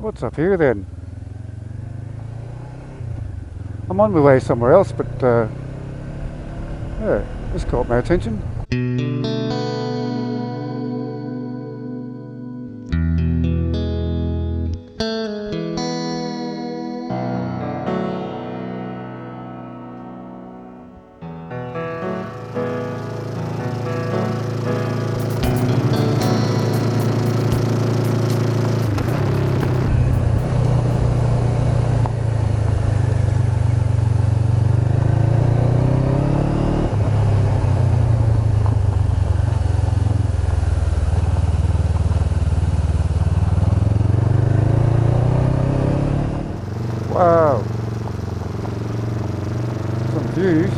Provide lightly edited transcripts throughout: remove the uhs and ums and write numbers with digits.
What's up here then? I'm on my way somewhere else, but yeah, this caught my attention. Wow, some views.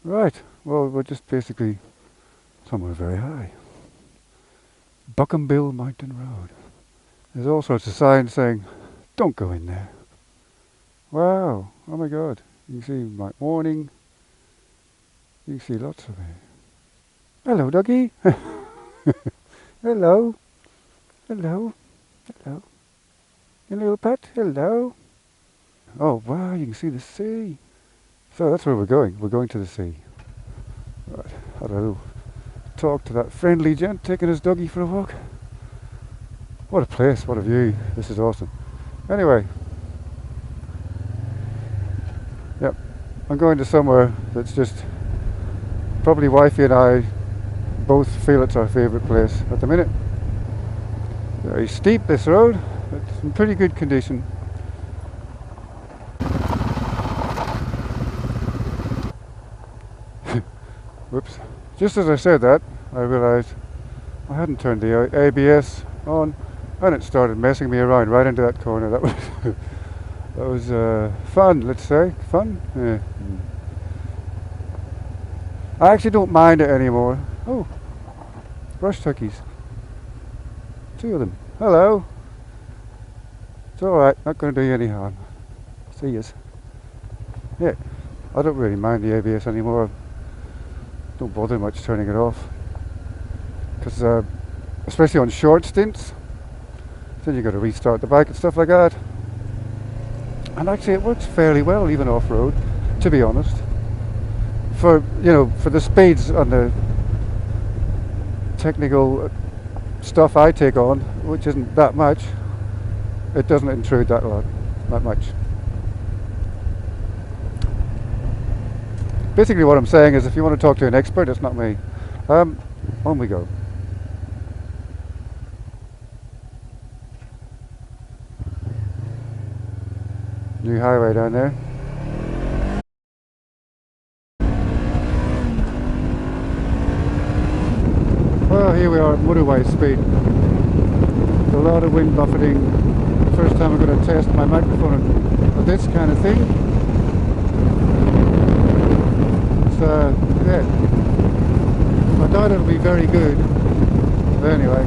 Right, well, we're just basically somewhere very high. Buckambill Mountain Road. There's all sorts of signs saying, don't go in there. Wow, oh my god. You can see my warning. You can see lots of it. Hello, doggy. Hello. Hello. Hello. Your little pet. Hello. Oh, wow, you can see the sea. So that's where we're going. We're going to the sea. Right. Had a little talk to that friendly gent taking his doggy for a walk. What a place. What a view. This is awesome. Anyway. Yep. I'm going to somewhere that's just probably wifey and I both feel it's our favourite place at the minute. Very steep this road, it's in pretty good condition. Whoops. Just as I said that, I realised I hadn't turned the ABS on and it started messing me around right into that corner. That was that was fun, let's say. Fun? Yeah. I actually don't mind it anymore. Oh, brush turkeys. 2 of them. Hello. It's alright, not going to do you any harm. See yous. Yeah, I don't really mind the ABS anymore. Don't bother much turning it off. Because, especially on short stints, then you've got to restart the bike and stuff like that. And actually it works fairly well, even off-road, to be honest. For, you know, for the speeds and the technical stuff I take on, which isn't that much, it doesn't intrude that much. Basically what I'm saying is if you want to talk to an expert, it's not me. On we go. New highway down there. Well, here we are at motorway speed. A lot of wind buffeting. First time I'm going to test my microphone on this kind of thing. So, yeah. I doubt it'll be very good. But anyway.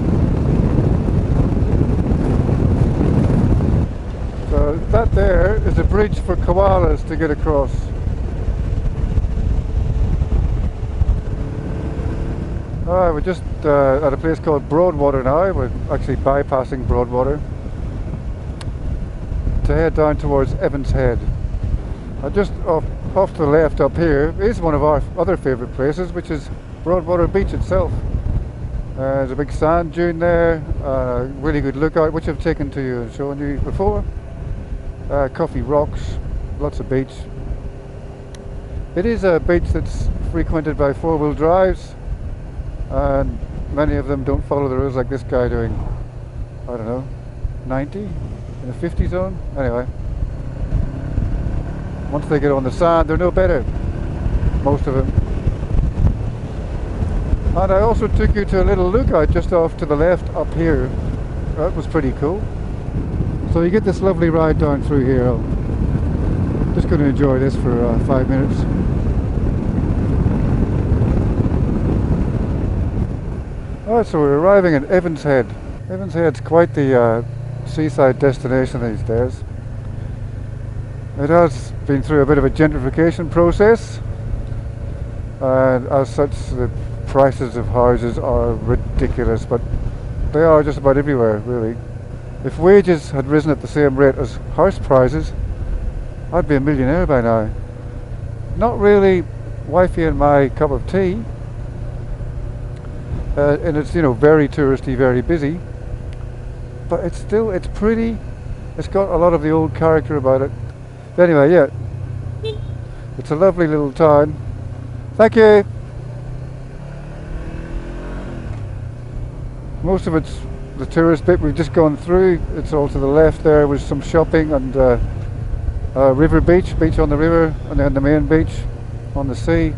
So that there is a bridge for koalas to get across. Alright, we're just at a place called Broadwater now. We're actually bypassing Broadwater to head down towards Evans Head. Just off to the left up here is one of our other favourite places, which is Broadwater Beach itself. There's a big sand dune there, really good lookout, which I've taken to you and shown you before. Coffee rocks, lots of beach. It is a beach that's frequented by 4-wheel drives, and many of them don't follow the rules like this guy doing, I don't know, 90 in a 50 zone. Anyway, once they get on the sand, they're no better, most of them. And I also took you to a little lookout just off to the left up here. That was pretty cool. So you get this lovely ride down through here. I'm just going to enjoy this for 5 minutes. Alright, so we're arriving at Evans Head. Evans Head's quite the seaside destination these days. It has been through a bit of a gentrification process, and as such the prices of houses are ridiculous, but they are just about everywhere really. If wages had risen at the same rate as house prices, I'd be a millionaire by now. Not really wifey and my cup of tea, and it's, you know, very touristy, very busy, but it's pretty. It's got a lot of the old character about it. But anyway, yeah, it's a lovely little town. Thank you. Most of it's the tourist bit we've just gone through. It's all to the left there was some shopping and river beach on the river, and then the main beach on the sea,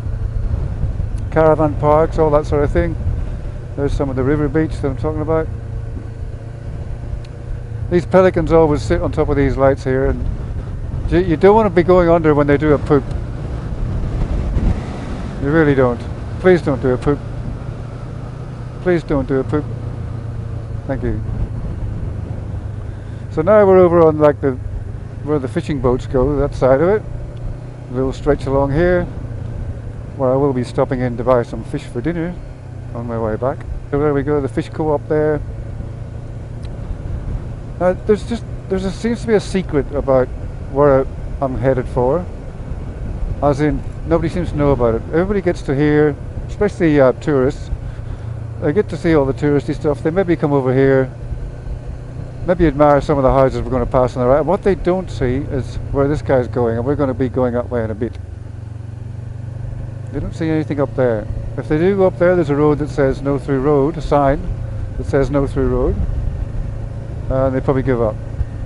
caravan parks, all that sort of thing. There's some of the river beach that I'm talking about. These pelicans always sit on top of these lights here, and you don't want to be going under when they do a poop. You really don't. Please don't do a poop. Please don't do a poop. Thank you. So now we're over on like where the fishing boats go, that side of it. A little stretch along here, where I will be stopping in to buy some fish for dinner on my way back. So there we go, the fish co-op there. There seems to be a secret about where I'm headed for, as in nobody seems to know about it. Everybody gets to hear, especially tourists, they get to see all the touristy stuff. They maybe come over here, maybe admire some of the houses we're going to pass on the right, and what they don't see is where this guy's going, and we're going to be going that way in a bit. They don't see anything up there. If they do go up there, there's a road that says no through road, a sign that says no through road, and they probably give up.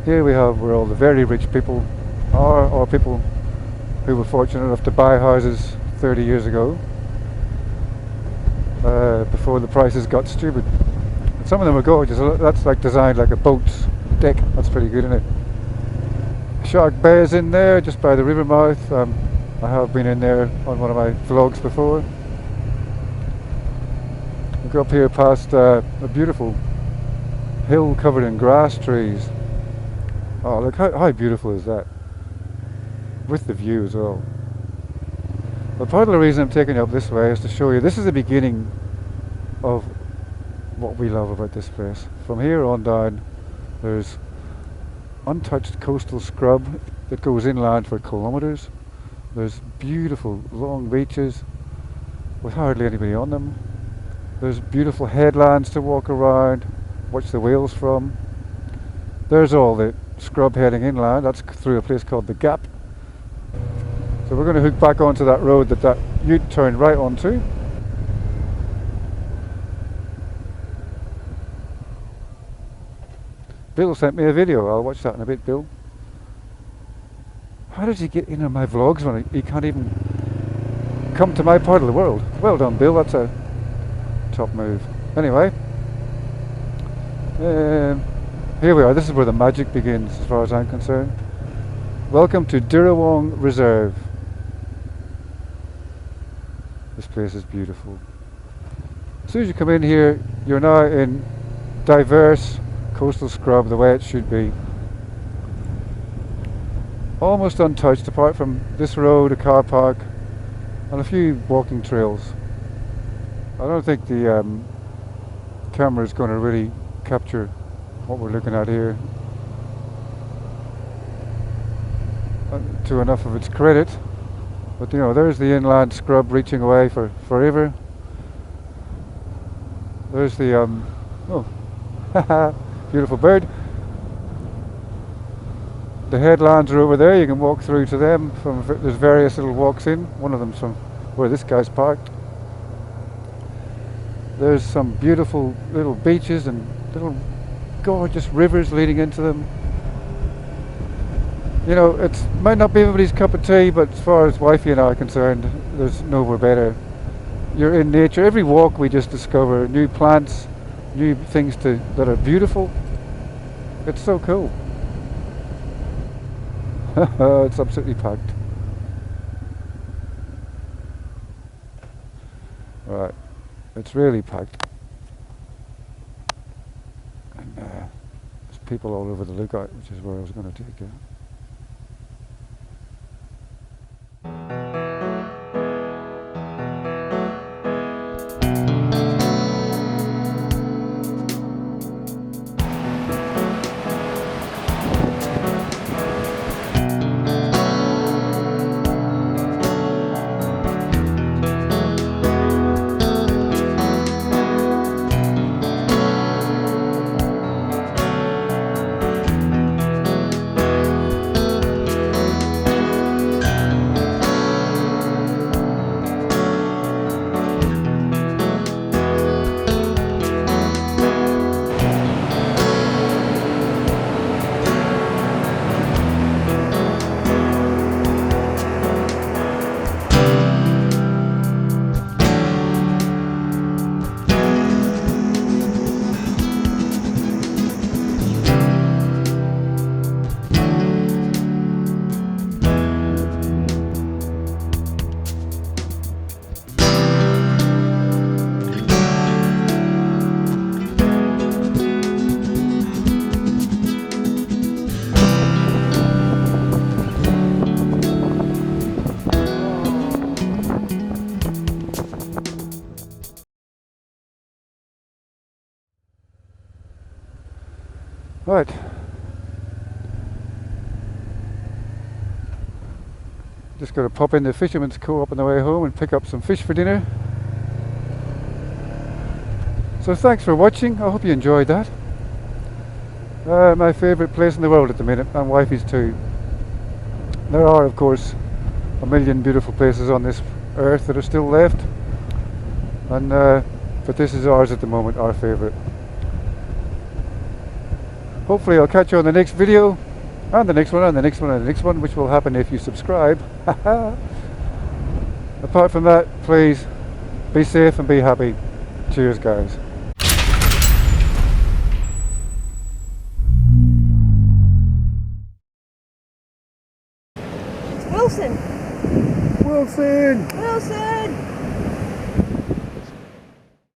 Here we have where all the very rich people are, or people who were fortunate enough to buy houses 30 years ago, before the prices got stupid. And some of them are gorgeous. That's like designed like a boat's deck. That's pretty good, isn't it? Shark Bay's in there, just by the river mouth. I have been in there on one of my vlogs before. We go up here past a beautiful hill covered in grass trees. Oh, look how beautiful is that, with the view as well. But part of the reason I'm taking you up this way is to show you this is the beginning of what we love about this place. From here on down, there's untouched coastal scrub that goes inland for kilometres. There's beautiful long beaches with hardly anybody on them. There's beautiful headlands to walk around, watch the whales from. There's all the scrub heading inland. That's through a place called the Gap. So we're going to hook back onto that road that ute turned right onto. Bill sent me a video. I'll watch that in a bit, Bill. How does he get in on my vlogs when he can't even come to my part of the world? Well done, Bill. That's a top move. Anyway, here we are. This is where the magic begins, as far as I'm concerned. Welcome to Dirawong Reserve. This place is beautiful. As soon as you come in here, you're now in diverse coastal scrub, the way it should be. Almost untouched, apart from this road, a car park, and a few walking trails. I don't think the camera is going to really capture what we're looking at here to enough of its credit. But you know, there's the inland scrub reaching away for forever. There's the oh, beautiful bird. The headlands are over there. You can walk through to them. There's various little walks in. One of them's from where this guy's parked. There's some beautiful little beaches and little gorgeous rivers leading into them. You know, it might not be everybody's cup of tea, but as far as wifey and I are concerned, there's nowhere better. You're in nature. Every walk we just discover new plants, new things that are beautiful. It's so cool. It's absolutely packed. Right, it's really packed. And there's people all over the lookout, which is where I was going to take you. Right. Just going to pop in the Fisherman's Co-op on the way home and pick up some fish for dinner. So thanks for watching. I hope you enjoyed that. My favourite place in the world at the minute, and wifey's too. There are, of course, a million beautiful places on this earth that are still left, and but this is ours at the moment, our favourite. Hopefully I'll catch you on the next video, and the next one, and the next one, and the next one, which will happen if you subscribe. Apart from that, please be safe and be happy. Cheers, guys. Wilson! Wilson! Wilson!